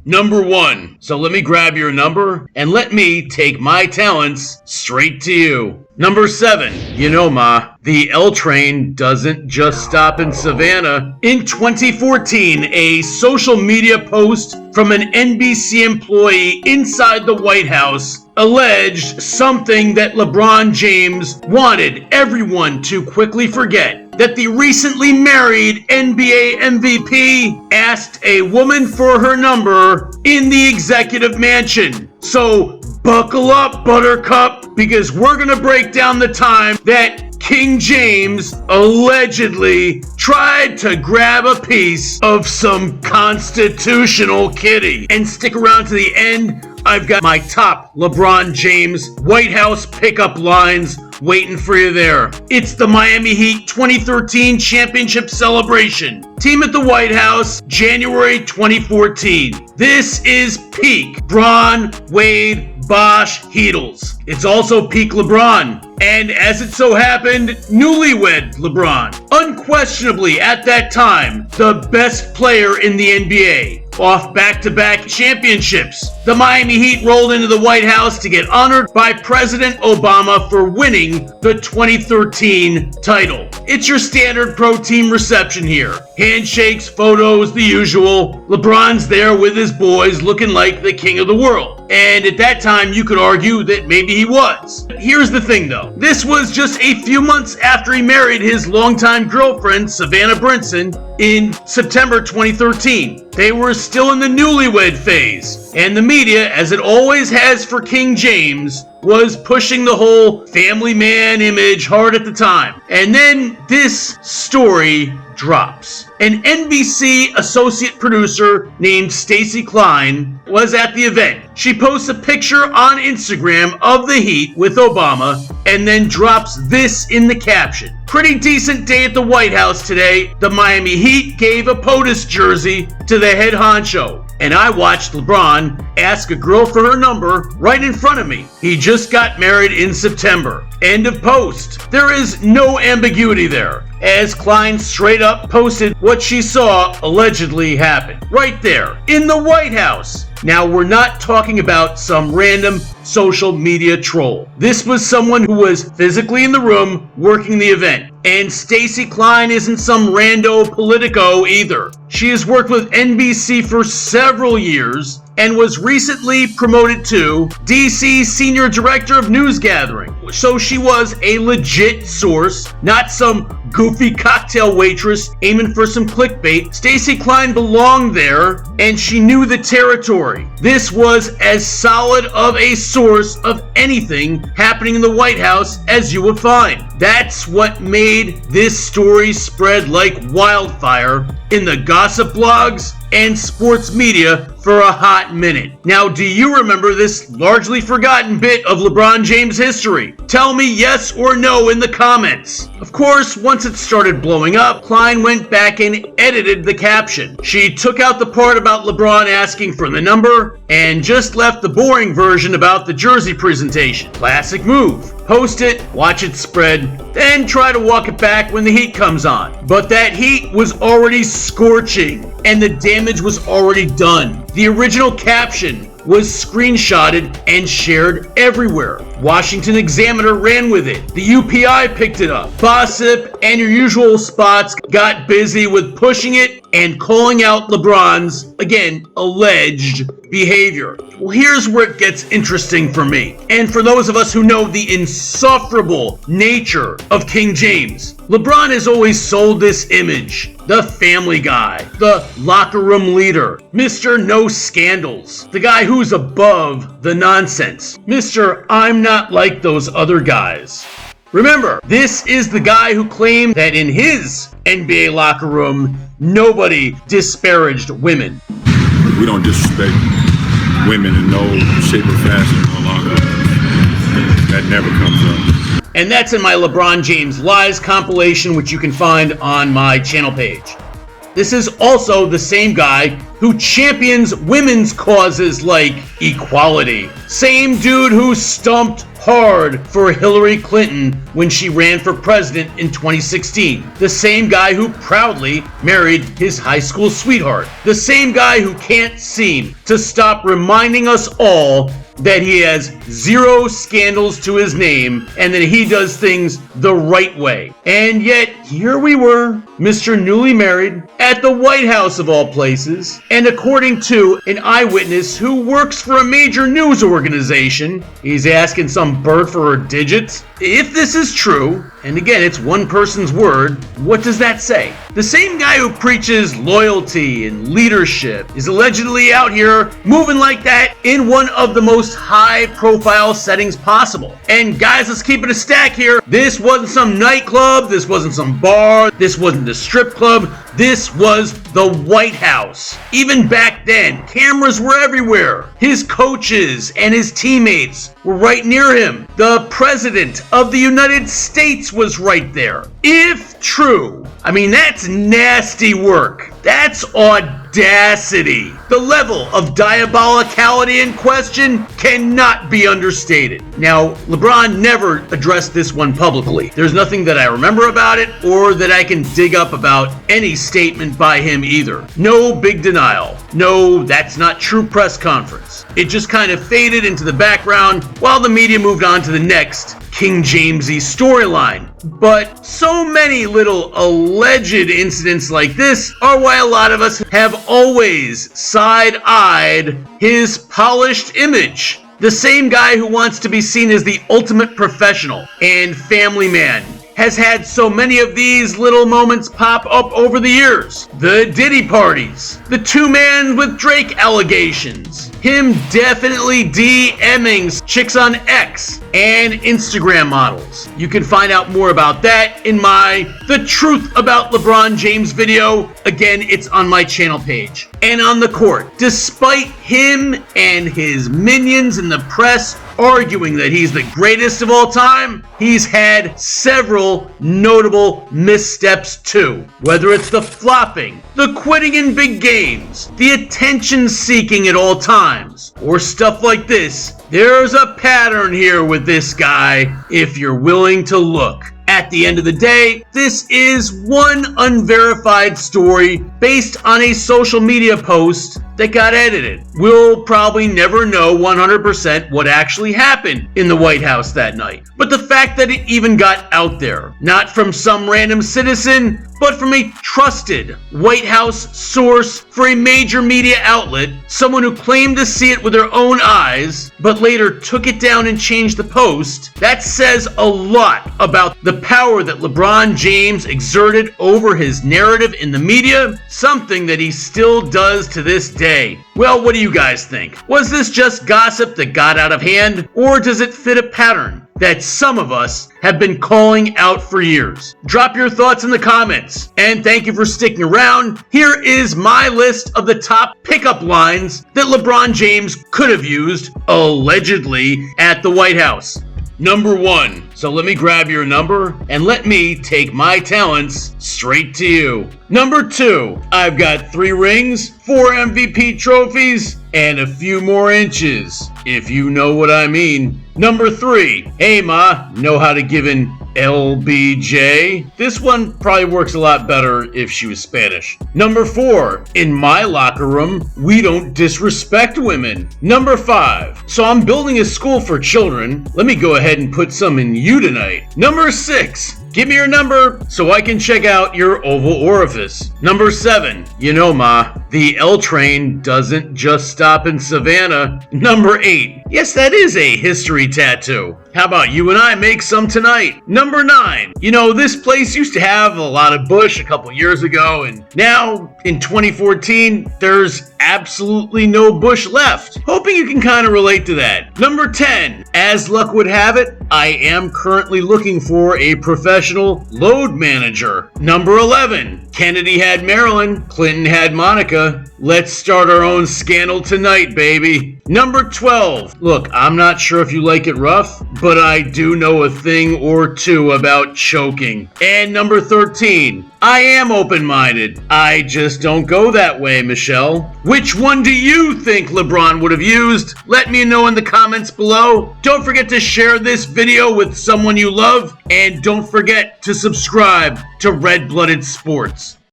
Number 1. So let me grab your number and let me take my talents straight to you. Number 7. You know, Ma, the L train doesn't just stop in Savannah. In 2014, a social media post from an NBC employee inside the White House alleged something that LeBron James wanted everyone to quickly forget. That the recently married NBA MVP asked a woman for her number in the executive mansion. So buckle up, Buttercup, because we're gonna break down the time that King James allegedly tried to grab a piece of some constitutional kitty. And stick around to the end. I've got my top LeBron James White House pickup lines waiting for you there. It's the Miami Heat 2013 championship celebration. Team at the White House, January 2014. This is peak Bron, Wade, Bosh, Heatles. It's also peak LeBron. And as it so happened, newlywed LeBron. Unquestionably, at that time, the best player in the NBA. Off back-to-back championships. The Miami Heat rolled into the White House to get honored by President Obama for winning the 2013 title. It's your standard pro team reception here. Handshakes, photos, the usual. LeBron's there with his boys looking like the king of the world. And at that time, you could argue that maybe he was. Here's the thing though. This was just a few months after he married his longtime girlfriend, Savannah in September 2013. They were still in the newlywed phase. And the media, as it always has for King James, was pushing the whole family man image hard at the time. And then this story drops. An NBC associate producer named Stacey Klein was at the event. She posts a picture on Instagram of the Heat with Obama and then drops this in the caption. Pretty decent day at the White House today. The Miami Heat gave a POTUS jersey to the head honcho. And I watched LeBron ask a girl for her number right in front of me. He just got married in September. End of post. There is no ambiguity there, as Klein straight up posted what she saw allegedly happen. Right there, in the White House. Now, we're not talking about some random social media troll. This was someone who was physically in the room working the event. And Stacey Klein isn't some rando politico either. She has worked with NBC for several years and was recently promoted to DC Senior Director of News Gathering. So she was a legit source, not some goofy cocktail waitress aiming for some clickbait. Stacey Klein belonged there and she knew the territory. This was as solid of a source of anything happening in the White House as you would find. That's what made this story spread like wildfire in the gossip blogs and sports media for a hot minute. Now, do you remember this largely forgotten bit of LeBron James history? Tell me yes or no in the comments. Of course, once it started blowing up, Klein went back and edited the caption. She took out the part about LeBron asking for the number and just left the boring version about the jersey presentation. Classic move. Post it, watch it spread, then try to walk it back when the heat comes on. But that heat was already scorching and the damage was already done. The original caption was screenshotted and shared everywhere. Washington Examiner ran with it. The UPI picked it up. Gossip and your usual spots got busy with pushing it and calling out LeBron's, again, alleged behavior. Well, here's where it gets interesting for me. And for those of us who know the insufferable nature of King James, LeBron has always sold this image. The family guy, the locker room leader, Mr. No Scandals, the guy who's above the nonsense, Mr. I'm not like those other guys. Remember, this is the guy who claimed that in his NBA locker room, nobody disparaged women. We don't disrespect women in no shape or fashion no longer. That never comes up. And that's in my LeBron James Lies compilation, which you can find on my channel page. This is also the same guy who champions women's causes like equality. Same dude who stumped hard for Hillary Clinton when she ran for president in 2016. The same guy who proudly married his high school sweetheart. The same guy who can't seem to stop reminding us all that he has zero scandals to his name and that he does things the right way. And yet, here we were, Mr. Newly Married, at the White House of all places, and according to an eyewitness who works for a major news organization, he's asking some bird for her digits. If this is true, and again, it's one person's word, what does that say? The same guy who preaches loyalty and leadership is allegedly out here moving like that in one of the most high-profile settings possible. And guys, let's keep it a stack here. This wasn't some nightclub, this wasn't some bar, this wasn't the strip club, this was the White House. Even back then, cameras were everywhere. His coaches and his teammates were right near him. The President of the United States was right there. If true, I mean, that's nasty work. That's audacity. The level of diabolicality in question cannot be understated. Now, LeBron never addressed this one publicly. There's nothing that I remember about it or that I can dig up about any statement by him either. No big denial. No, that's not true press conference. It just kind of faded into the background while the media moved on to the next King Jamesy storyline. But so many little alleged incidents like this are why a lot of us have always side-eyed his polished image. The same guy who wants to be seen as the ultimate professional and family man has had so many of these little moments pop up over the years. The Diddy parties, the 2-man with Drake allegations, him definitely DMing chicks on X, and Instagram models. You can find out more about that in my The Truth About LeBron James video. Again, it's on my channel page. And on the court, despite him and his minions in the press arguing that he's the greatest of all time, he's had several notable missteps too. Whether it's the flopping, the quitting in big games, the attention seeking at all times, or stuff like this, there's a pattern here with this guy if you're willing to look. At the end of the day, this is one unverified story based on a social media post that got edited. We'll probably never know 100% what actually happened in the White House that night. But the fact that it even got out there, not from some random citizen, but from a trusted White House source for a major media outlet, someone who claimed to see it with their own eyes, but later took it down and changed the post, that says a lot about the power that LeBron James exerted over his narrative in the media, something that he still does to this day. Well, what do you guys think? Was this just gossip that got out of hand, or does it fit a pattern that some of us have been calling out for years? Drop your thoughts in the comments, and thank you for sticking around. Here is my list of the top pickup lines that LeBron James could have used, allegedly, at the White House. Number 1. So let me grab your number and let me take my talents straight to you. Number 2. I've got 3 rings, 4 MVP trophies, and a few more inches, if you know what I mean. Number 3. Hey ma, know how to give an LBJ? This one probably works a lot better if she was Spanish. Number 4. In my locker room, we don't disrespect women. Number 5. So I'm building a school for children. Let me go ahead and put some in you tonight. Number 6. Give me your number so I can check out your oval orifice. Number 7. You know, ma, the L train doesn't just stop in Savannah. Number 8. Yes, that is a history tattoo. How about you and I make some tonight? Number 9. You know, this place used to have a lot of bush a couple years ago, and now in 2014, there's absolutely no bush left. Hoping you can kind of relate to that. Number 10. As luck would have it, I am currently looking for a professional load manager. Number 11. Kennedy had Marilyn, Clinton had Monica. Let's start our own scandal tonight, baby. Number 12. Look, I'm not sure if you like it rough, but I do know a thing or two about choking. And number 13. I am open-minded. I just don't go that way, Michelle. Which one do you think LeBron would have used? Let me know in the comments below. Don't forget to share this video with someone you love. And don't forget to subscribe to Red Blooded Sports.